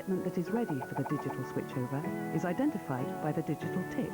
equipment that is ready for the digital switchover is identified by the digital tick.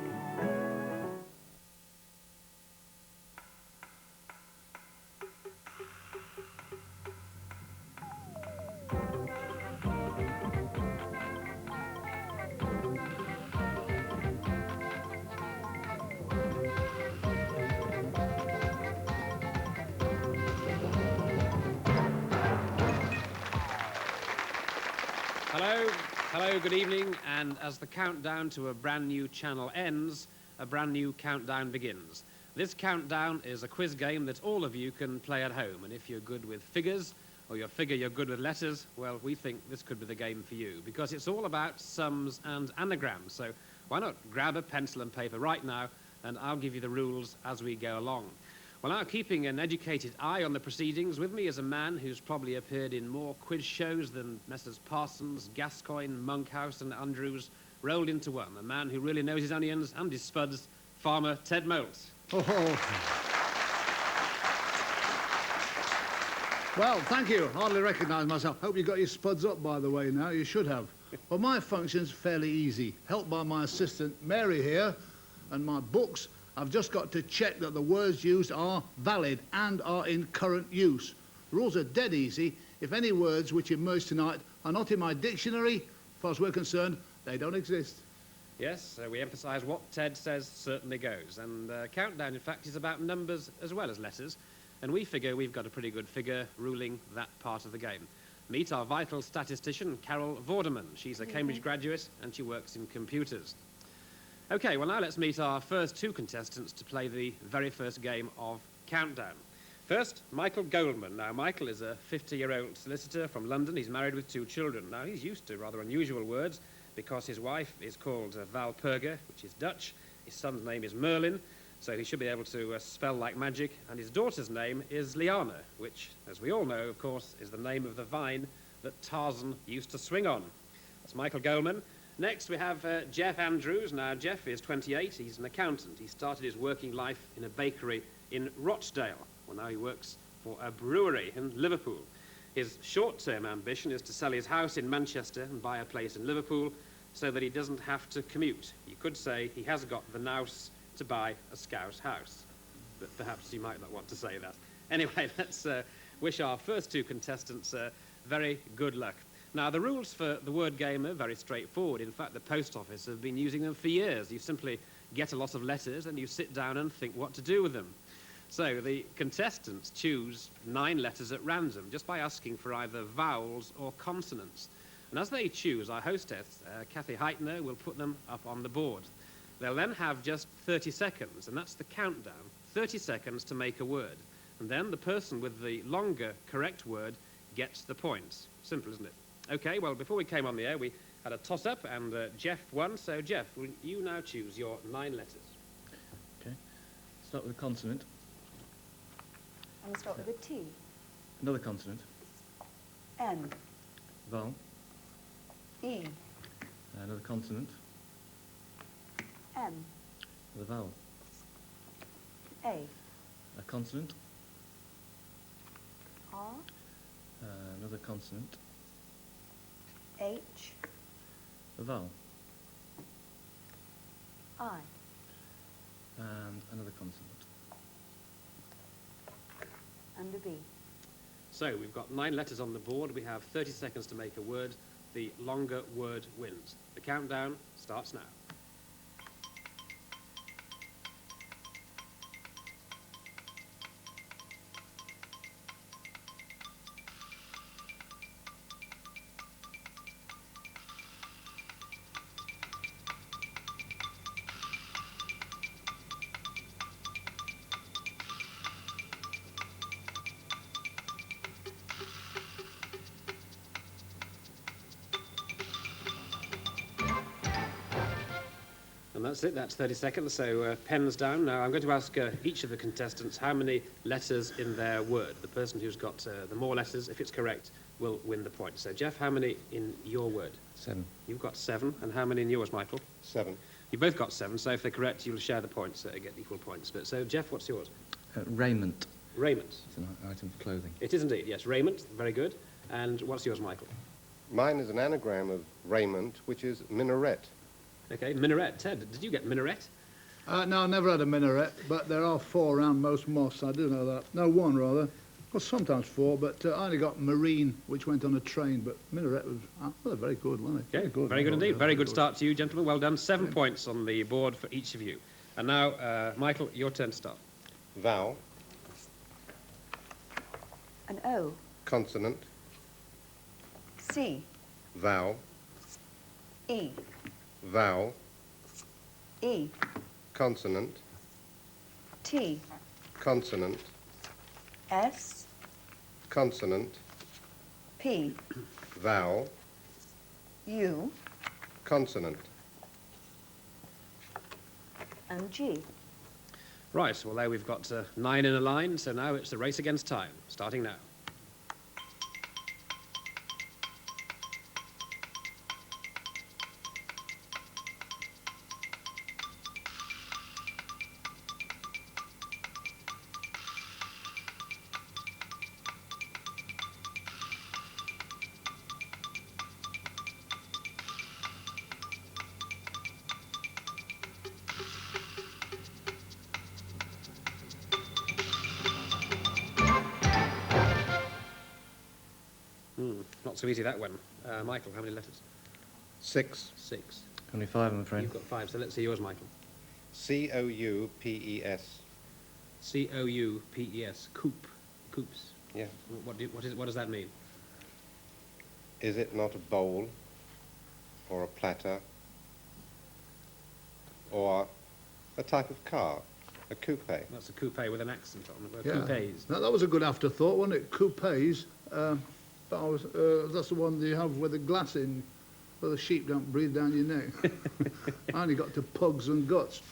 Hello, good evening, and as the countdown to a brand new channel ends, a brand new countdown begins. This countdown is a quiz game that all of you can play at home, and if you're good with figures, or you figure you're good with letters, well, we think this could be the game for you, because it's all about sums and anagrams, so why not grab a pencil and paper right now, and I'll give you the rules as we go along. Well, now, keeping an educated eye on the proceedings, with me is a man who's probably appeared in more quiz shows than Messrs. Parsons, Gascoigne, Monkhouse and Andrews rolled into one. A man who really knows his onions and his spuds, Farmer Ted Moult. Oh. Well, thank you. Hardly recognise myself. Hope you got your spuds up, by the way, now. You should have. Well, my function's fairly easy. Helped by my assistant, Mary, here, and my books. I've just got to check that the words used are valid and are in current use. The rules are dead easy. If any words which emerge tonight are not in my dictionary, as far as we're concerned, they don't exist. Yes, we emphasise what Ted says certainly goes. And countdown, in fact, is about numbers as well as letters. And we figure we've got a pretty good figure ruling that part of the game. Meet our vital statistician, Carol Vorderman. She's a Cambridge graduate and she works in computers. OK, well, now let's meet our first two contestants to play the very first game of Countdown. First, Michael Goldman. Now, Michael is a 50-year-old solicitor from London. He's married with 2 children. Now, he's used to rather unusual words because his wife is called Valperga, which is Dutch. His son's name is Merlin, so he should be able to spell like magic. And his daughter's name is Liana, which, as we all know, of course, is the name of the vine that Tarzan used to swing on. That's Michael Goldman. Next, we have Jeff Andrews. Now, Jeff is 28. He's an accountant. He started his working life in a bakery in Rochdale. Well, now he works for a brewery in Liverpool. His short-term ambition is to sell his house in Manchester and buy a place in Liverpool so that he doesn't have to commute. You could say he has got the nous to buy a Scouse house. But perhaps you might not want to say that. Anyway, let's wish our first two contestants very good luck. Now, the rules for the word game are very straightforward. In fact, the post office have been using them for years. You simply get a lot of letters and you sit down and think what to do with them. So the contestants choose 9 letters at random just by asking for either vowels or consonants. And as they choose, our hostess, Kathy Heitner, will put them up on the board. They'll then have just 30 seconds, and that's the countdown, 30 seconds to make a word. And then the person with the longer correct word gets the points. Simple, isn't it? OK, well, before we came on the air, we had a toss-up, and Jeff won. So, Jeff, will you now choose your 9 letters? OK. Start with a consonant. I'm going to start with a T. Another consonant. M. Vowel. E. Another consonant. M. Another vowel. A. A consonant. R. Another consonant. H. A vowel. I. And another consonant. And a B. So we've got 9 letters on the board. We have 30 seconds to make a word. The longer word wins. The countdown starts now. And that's it, that's 30 seconds, so pens down. Now I'm going to ask each of the contestants how many letters in their word. The person who's got the more letters, if it's correct, will win the point. So Jeff, how many in your word? 7. You've got 7, and how many in yours, Michael? 7. You both got 7, so if they're correct, you'll share the points, get equal points. But so Jeff, what's yours? Raiment. Raiment. It's an item for clothing. It is indeed, yes, raiment, very good. And what's yours, Michael? Mine is an anagram of raiment, which is minaret. Okay, minaret. Ted, did you get minaret? No, I never had a minaret, but there are 4 around most mosques. I do know that. No, 1 rather. Well, sometimes 4, but I only got marine, which went on a train. But minaret was well, very good, wasn't it? Okay, very good indeed. Very good start to you, gentlemen. Well done. 7 points on the board for each of you. And now, Michael, your turn to start. Vowel, An O. consonant, C. vowel, E. vowel, E. consonant, T. consonant, S. consonant, P. vowel, U. consonant. And G. Right, well, there we've got 9 in a line, so now it's the race against time, starting now. Not so easy, that one. Michael, how many letters? 6, 6. Only 5, I'm afraid. You've got 5, so let's see yours, Michael. C-O-U-P-E-S. C-O-U-P-E-S. Coop. Coops. Yes. What does that mean? Is it not a bowl, or a platter, or a type of car, a coupe? That's a coupe with an accent on it. Yeah. Coupes. That was a good afterthought, wasn't it? Coupes. That's the one that you have with the glass in, so the sheep don't breathe down your neck. I only got to pugs and guts.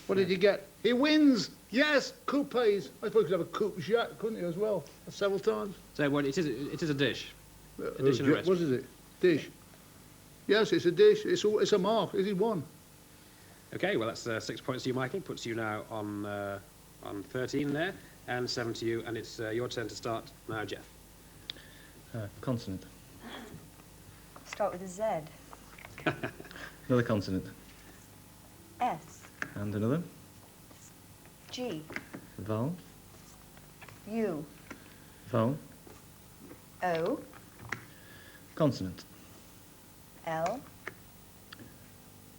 What did you get? He wins! Yes, coupes. I suppose you could have a coupe jack, couldn't you, as well? Several times. So well, it is a dish. A dish in a What is it? Dish. Yes, it's a dish. It's a mark. Is he won? Okay, well, that's 6 points to you, Michael. Puts you now on 13 there, and 7 to you, and it's your turn to start now, Jeff. Consonant. Start with a Z. Another consonant. S. And another. G. Vowel. U. Vowel. O. Consonant. L.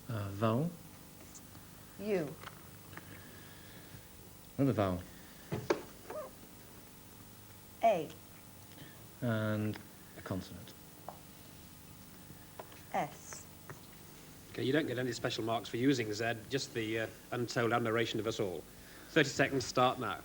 Vowel. U. Another vowel. A. And a consonant. S. Okay, you don't get any special marks for using Z, just the untold admiration of us all. 30 seconds, start now.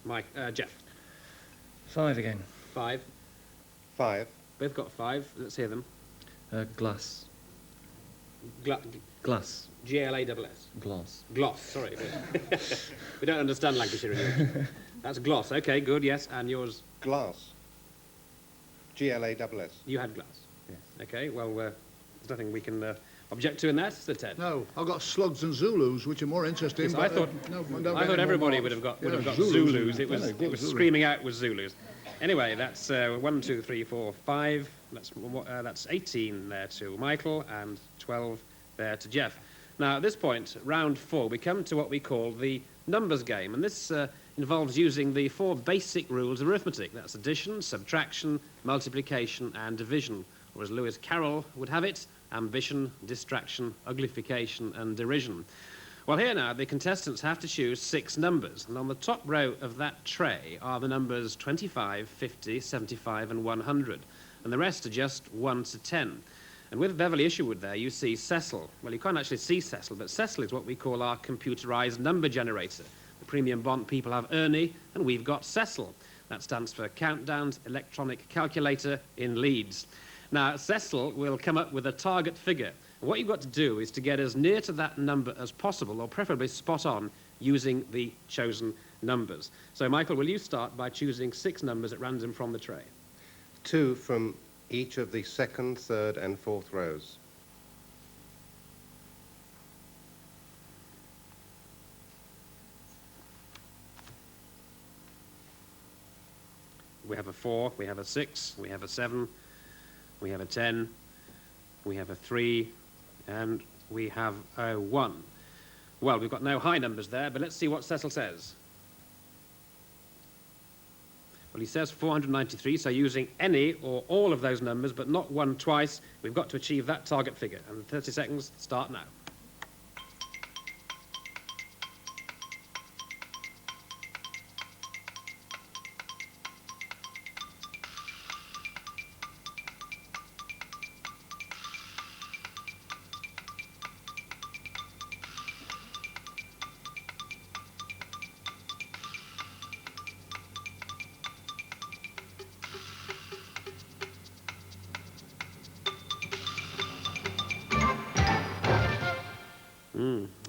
Right, now, Jeff. 5 again. 5. 5, Both got 5. Let's hear them. Glass. Glass. Glass. Glass. Gloss, sorry. We don't understand Lancashire English. That's gloss. Okay, good, yes. And yours? glass, G-L-A-S-S. You had glass. Yes. Okay, well, there's nothing we can object to in that, is there, Ted? No, I've got slugs and Zulus, which are more interesting. Yes, but, I thought, no, I thought everybody would have got Zulus. It was, Yeah, it was Zulus. screaming out with Zulus. Anyway, that's 1, 2, 3, 4, 5. That's 18 there to Michael and 12 there to Jeff. Now, at this point, round 4, we come to what we call the numbers game, and this involves using the 4 basic rules of arithmetic. That's addition, subtraction, multiplication, and division, or as Lewis Carroll would have it, ambition, distraction, uglification, and derision. Well, here now, the contestants have to choose 6 numbers, and on the top row of that tray are the numbers 25, 50, 75, and 100, and the rest are just 1 to 10. And with Beverly Isherwood there, you see Cecil. Well, you can't actually see Cecil, but Cecil is what we call our computerized number generator. The premium bond people have Ernie, and we've got Cecil. That stands for Countdown's Electronic Calculator in Leeds. Now, Cecil will come up with a target figure. What you've got to do is to get as near to that number as possible, or preferably spot on, using the chosen numbers. So, Michael, will you start by choosing 6 numbers at random from the tray? 2 from each of the second, third and fourth rows. We have a 4, we have a 6, we have a 7, we have a 10, we have a 3, and we have a 1. Well, we've got no high numbers there, but let's see what Cecil says. Well, he says 493, so using any or all of those numbers, but not one twice, we've got to achieve that target figure. And the 30 seconds start now.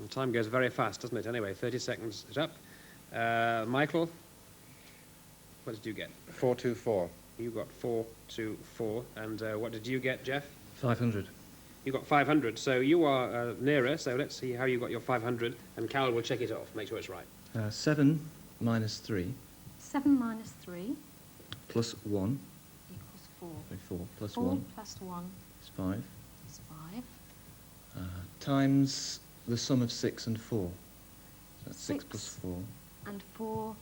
The time goes very fast, doesn't it? Anyway, 30 seconds is up. Michael, what did you get? 424. You got 424. And what did you get, Jeff? 500. You got 500. So you are nearer. So let's see how you got your 500. And Carol will check it off, make sure it's right. 7 minus 3 7 minus 3 plus 1. equals 4. 4 plus 4 1 plus 1 is 5. is 5. Times the sum of 6 and 4. So that's 6 plus 6. 4. And 4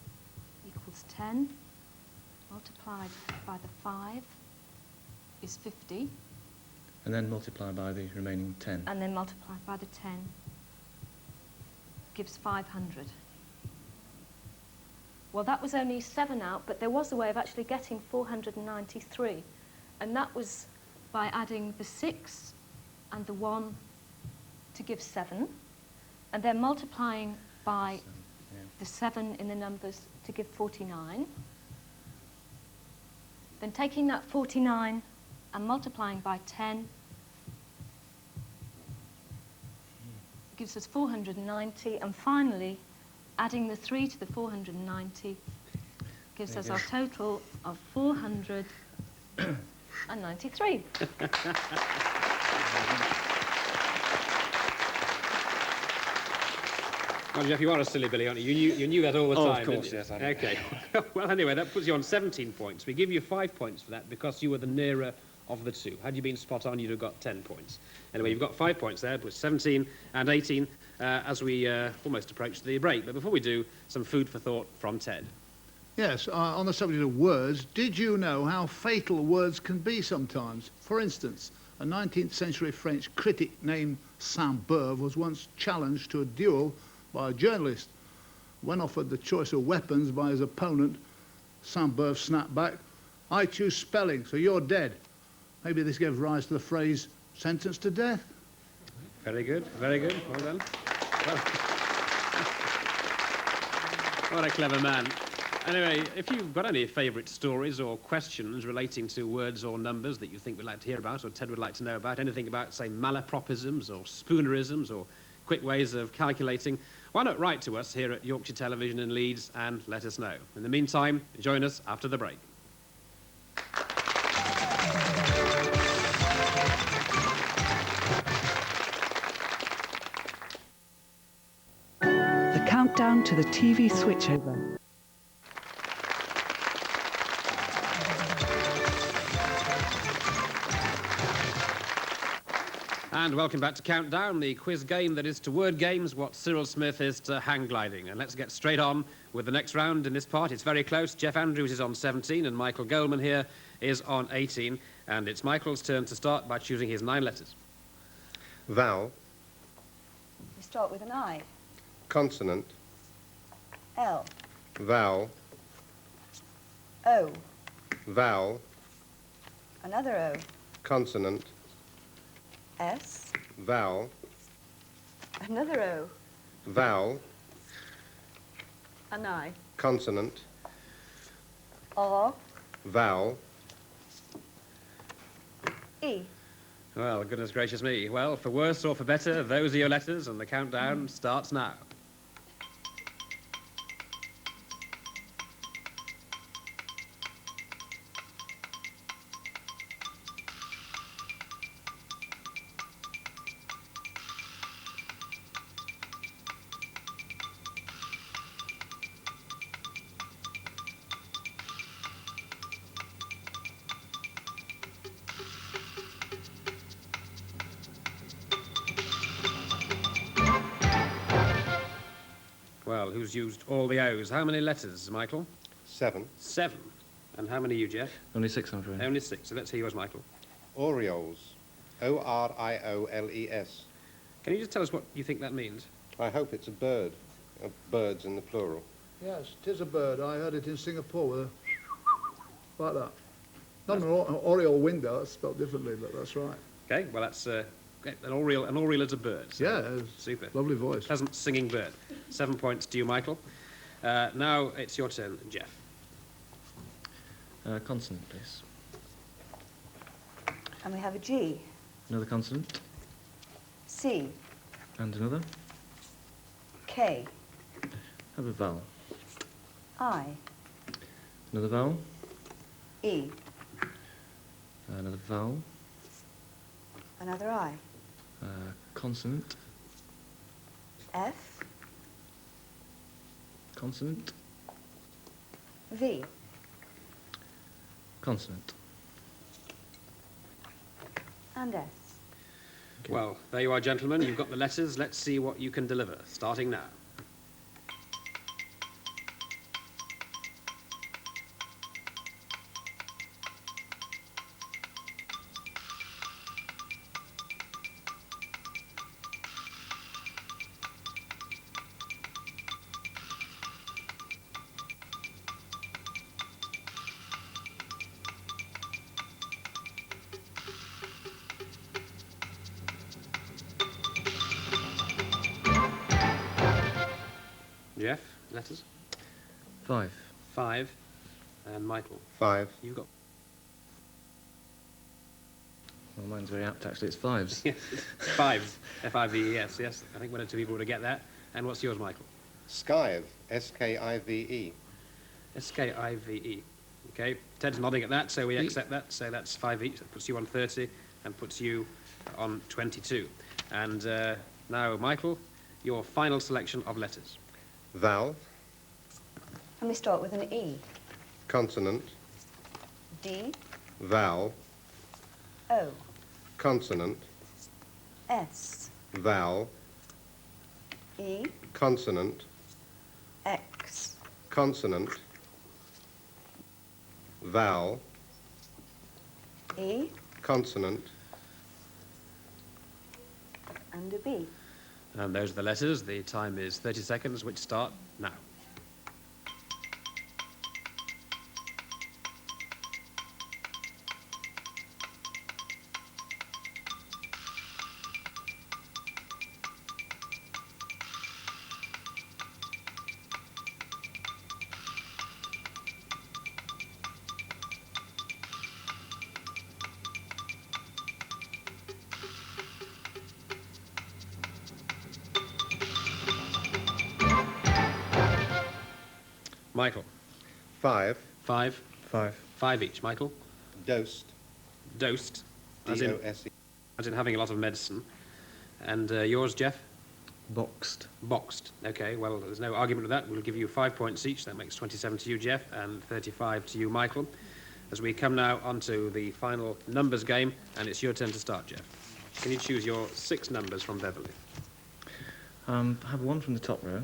equals 10. Multiplied by the 5 is 50. And then multiply by the remaining 10. And then multiplied by the 10 gives 500. Well, that was only 7 out, but there was a way of actually getting 493. And that was by adding the 6 and the 1 to give 7, and then multiplying by the 7 in the numbers to give 49. Then taking that 49 and multiplying by 10 gives us 490, and finally adding the 3 to the 490 gives us our total of 493. Well, Jeff, you are a silly Billy, aren't you? You knew that all the Oh, time, of course, didn't you? yes, I did. Okay. Well, anyway, that puts you on 17 points. We give you 5 points for that because you were the nearer of the two. Had you been spot on, you'd have got 10 points. Anyway, you've got 5 points there, with 17 and 18 as we almost approach the break. But before we do, some food for thought from Ted. Yes, on the subject of words, did you know how fatal words can be sometimes? For instance, a 19th century French critic named Saint-Beuve was once challenged to a duel by a journalist. When offered the choice of weapons by his opponent, Saint-Beuve snapped back, "I choose spelling, so you're dead." Maybe this gave rise to the phrase, "sentenced to death." Very good, very good. Well done. Well, what a clever man. Anyway, if you've got any favourite stories or questions relating to words or numbers that you think we'd like to hear about, or Ted would like to know about, anything about, say, malapropisms or spoonerisms or quick ways of calculating, why not write to us here at Yorkshire Television in Leeds and let us know. In the meantime, join us after the break. The countdown to the TV switchover. And welcome back to Countdown, the quiz game that is to word games what Cyril Smith is to hang gliding. And let's get straight on with the next round in this part. It's very close. Jeff Andrews is on 17 and Michael Goldman here is on 18. And it's Michael's turn to start by choosing his 9 letters. Vowel, You start with an I. consonant, L. vowel, O. vowel, Another O. consonant, S. vowel, Another O. vowel, An I. consonant, R, vowel, E. Well, goodness gracious me. Well, for worse or for better, those are your letters, and the countdown starts now. Well, who's used all the O's? How many letters, Michael? 7. 7. And how many you, Jeff? Only 6, I'm afraid. Only 6. So let's hear yours, Michael. Orioles, O-R-I-O-L-E-S. Can you just tell us what you think that means? I hope it's a bird. Birds in the plural. Yes, 'tis a bird. I heard it in Singapore with a... like that. Not an Oriole window, that's spelled differently, but that's right. Okay, well, that's great. An oriole is a bird. So Yeah, super. lovely voice. Pleasant singing bird. 7 points to you, Michael. Now it's your turn, Jeff. Consonant, please. And we have a G, Another consonant. C, And another. K, Have a vowel. I, Another vowel. E, Another vowel. another I, Consonant. F, Consonant. V, Consonant. and S. Okay. Well, there you are, gentlemen. You've got the letters. Let's see what you can deliver, starting now. Jeff, letters? 5. 5. And Michael, 5. you've got... Well, mine's very apt, actually. It's 5s. Yes, 5. F-I-V-E-S, yes. I think 1 or 2 people would get that. And what's yours, Michael? Skive, S-K-I-V-E. S-K-I-V-E. Okay, Ted's nodding at that, so we accept that. So that's 5 each. That puts you on 30 and puts you on 22. And now, Michael, your final selection of letters. Vowel, And we start with an E, consonant, D, vowel, O, consonant, S, vowel, E, consonant, X, consonant, vowel, E, consonant, and a B. And those are the letters. The time is 30 seconds, which start now. Michael, 5. 5. 5. 5 each. Michael, Dosed, dosed, as in, D-O-S-E. as in having a lot of medicine. And yours, Jeff? Boxed. Boxed. Okay, well, there's no argument with that. We'll give you 5 points each. That makes 27 to you, Jeff, and 35 to you, Michael. As we come now onto the final numbers game, and it's your turn to start, Jeff. Can you choose your 6 numbers from Beverley? Have 1 from the top row.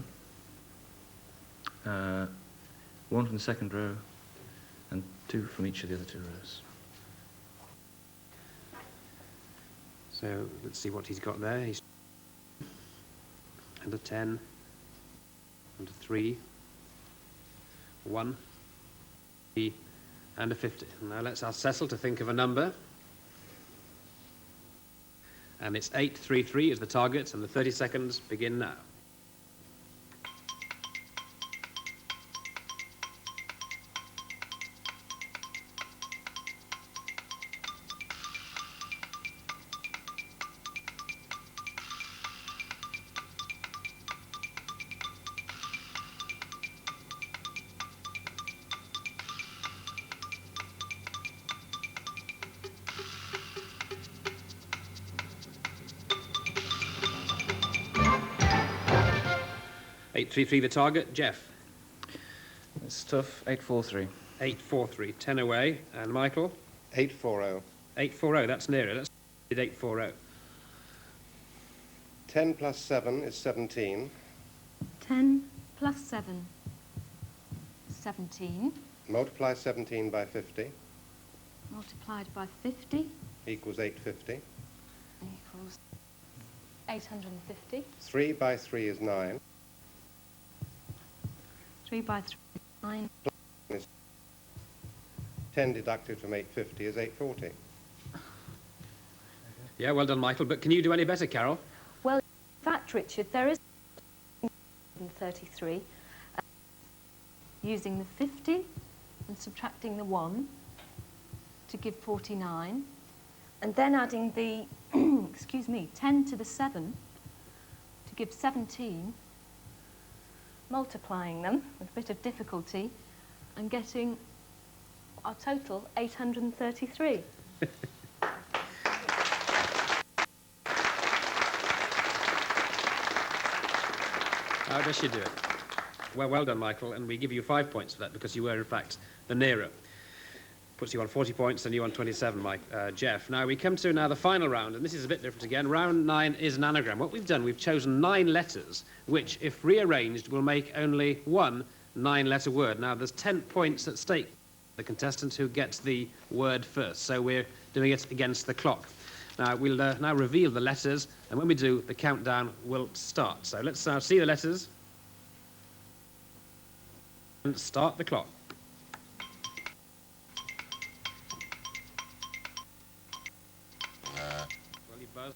1 from the second row. And 2 from each of the other 2 rows. So let's see what he's got there. He's and a 10, and a 3, 1, 3, and a 50. Now let's ask Cecil to think of a number. And it's 833 is the target, and the 30 seconds begin now. 833 the target. Jeff? It's tough. 843. 843, 10 away. And Michael? 840. 840, that's nearer. Let's do 840. 10 plus 7 is 17. 10 plus 7, 17, Multiply 17 by 50 multiplied by 50 equals 850. equals 850. 3 by 3 is 9. 3 by 3 is 9. 10 deducted from 850 is 840. Yeah, well done, Michael. But can you do any better, Carol? Well, in fact, Richard, there is 33. Using the 50 and subtracting the 1 to give 49, and then adding the, excuse me, 10 to the 7 to give 17, multiplying them with a bit of difficulty, and getting our total 833. How does she do it? Well done, Michael, and we give you 5 points for that because you were, in fact, the nearer. Puts you on 40 points and you on 27, Jeff. Now, we come to the final round, and this is a bit different again. Round 9 is an anagram. What we've done, we've chosen 9 letters, which, if rearranged, will make only one 9-letter word. Now, there's 10 points at stake, the contestant who gets the word first, so we're doing it against the clock. Now, we'll now reveal the letters, and when we do, the countdown will start. So let's now see the letters and start the clock. Well, you buzzed.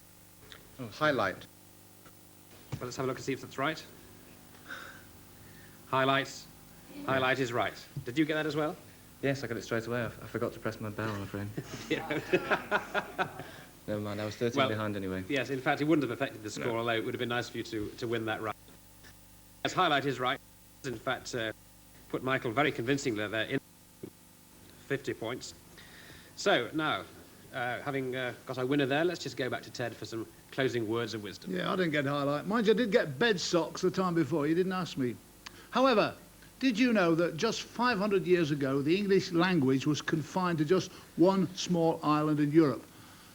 Highlight. Well, let's have a look and see if that's right. Highlight. Highlight is right. Did you get that as well? Yes, I got it straight away. I forgot to press my bell, I'm afraid. Yeah. Never mind, I was 13 Well, behind anyway. Yes, in fact, it wouldn't have affected the score, although it would have been nice for you to win that round. Yes, highlight is right. In fact, put Michael very convincingly there in 50 points. So, now, having got our winner there, let's just go back to Ted for some closing words of wisdom. Yeah, I didn't get highlight. Mind you, I did get bed socks the time before. You didn't ask me. However, did you know that just 500 years ago, the English language was confined to just one small island in Europe?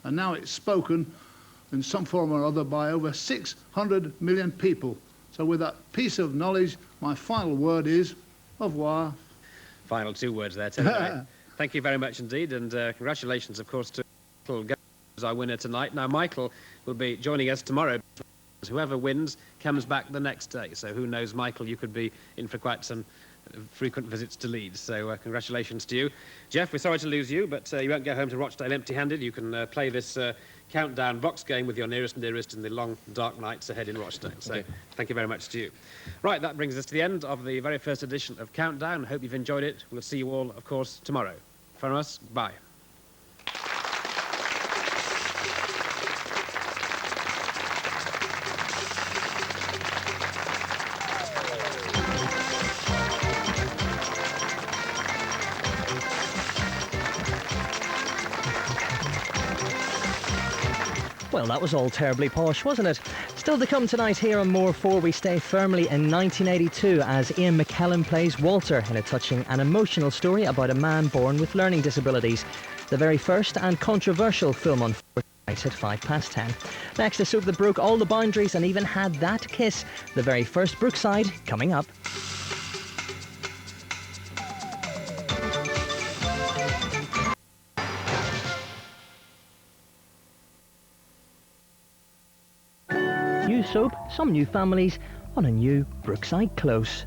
And now it's spoken in some form or other by over 600 million people. So with that piece of knowledge, my final word is au revoir. Final 2 words there, Ted. Thank you very much indeed, and congratulations, of course, to Michael as our winner tonight. Now, Michael will be joining us tomorrow. Whoever wins comes back the next day. So who knows, Michael, you could be in for quite some frequent visits to Leeds. So congratulations to you. Jeff, we're sorry to lose you, but you won't go home to Rochdale empty-handed. You can play this countdown box game with your nearest and dearest in the long, dark nights ahead in Rochdale. So thank you very much to you. Right, that brings us to the end of the very first edition of Countdown. Hope you've enjoyed it. We'll see you all, of course, tomorrow. From us, bye. Well, that was all terribly posh, wasn't it? Still to come tonight here on More 4, we stay firmly in 1982 as Ian McKellen plays Walter in a touching and emotional story about a man born with learning disabilities. The very first and controversial film on 4 tonight at 10:05. Next, a soup that broke all the boundaries and even had that kiss. The very first Brookside coming up. New soap, some new families on a new Brookside Close.